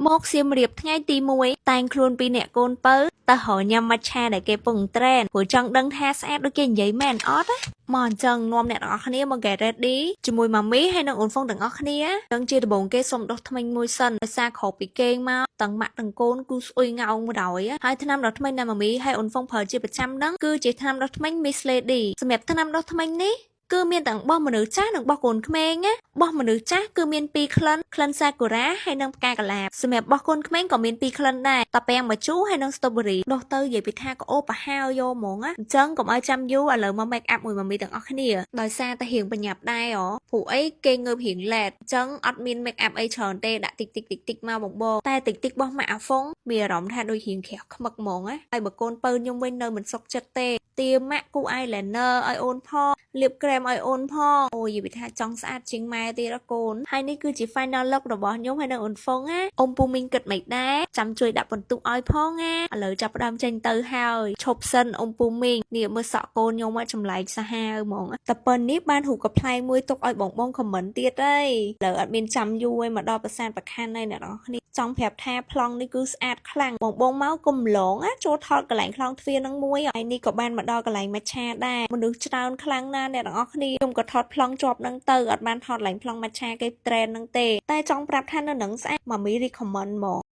មកសៀមរាបថ្ងៃទី1តែងខ្លួនពីអ្នកកូនពៅតើហៅញ៉ាំម៉ាឆាដែលគេពងត្រែនព្រោះចង់ដឹងថាស្អាតដូចគេនិយាយមែនអត់ណាមកអញ្ចឹងនាំអ្នកទាំងអស់គ្នាមក get ready ជាមួយម៉ាមីហើយនិងអូនហ្វុងទាំងអស់គ្នាអញ្ចឹងជាដំបូងគេសុំដុសធ្មេញមួយសិនដោយសារក្រោកពីគេងមកទាំងម៉ាក់ទាំងកូនគូស្អុយងោងមួយដោយហើយថ្នាំដុសធ្មេញដែលម៉ាមីហើយអូនហ្វុងប្រើជាប្រចាំហ្នឹងគឺជាថ្នាំដុសធ្មេញ Miss Lady សម្រាប់ថ្នាំដុសធ្មេញនេះគឺមានទាំងបោះមនុស្សចាស់និងបោះកូនក្មេងណាបោះមនុស្សចាស់គឺមាន2ក្លិនក្លិនសាគូរ៉ាហើយនិងផ្កាកលាបសម្រាប់បោះកូនក្មេងក៏មាន2ក្លិនដែរតាពាំងម្ជូរហើយនិងស្ទ្រូប៊េរីដុសទៅនិយាយពីថាក៏អូបហាវយកហ្មងណាអញ្ចឹងកុំឲ្យចាំយូរឥឡូវមក make up មួយម៉ាមីទាំងអស់គ្នាដោយសារតែរៀងបញ្ញាប់ដែរព្រោះអីគេងើបរៀងឡែតអញ្ចឹងអត់មាន make up អីច្រើនទេដាក់តិចតិចមកបងតែតិចតិចបោះម៉ាក់អាហ្វុងមានអារម្មណ៍ថាដូចរៀងក្រាស់ខ្មឹកហ្មងណាហើយបើកូនពៅខ្ញុំវិញនៅមិនសុខចិត្តទេទាម៉ាក់គូ eyeliner ឲ្យអូនផងលាបក្រែមឲ្យអូនផងអូយនិយាយពីថាចង់ស្អាតជាងម៉ែទៀតកូនហើយនេះគឺជា final look របស់ខ្ញុំហើយនៅអូនហ្វុងណាអ៊ំពូមីងគិតមិនដែរចាំជួយដាក់បន្ទុកឲ្យផងណាឥឡូវចាប់ផ្ដើមចេញទៅហើយឈប់សិនអ៊ំពូមីងនេះមើលសក់កូនខ្ញុំចម្លែកសាហាវហ្មងតែប៉ុននេះបានរូបកំ pl ែងមួយទុកឲ្យបងខមមិនទៀតអីឥឡូវអត់មានចាំយូរឯងមកដល់ប្រាសាទប្រខាន់ហើយអ្នកនរគ្នាចង់ប្រាប់ថាប្លង់នេះគឺស្អាតខ្លាំងបងមកកុំឡងចូលថតកន្លែងខ្លងទ្វារនឹងមួយហើយនេះក៏បានមកដល់កន្លែងម៉ាឆាដែរមនុស្សច្រើនខ្លាំងណាស់អ្នកទាំងអស់គ្នាខ្ញុំក៏ថតប្លង់ជាប់នឹងទៅអត់បានថតកន្លែងប្លង់ម៉ាឆាគេ trend នឹងទេតែចង់ប្រាប់ថានៅនឹងស្អាតម៉ាមី recommend មក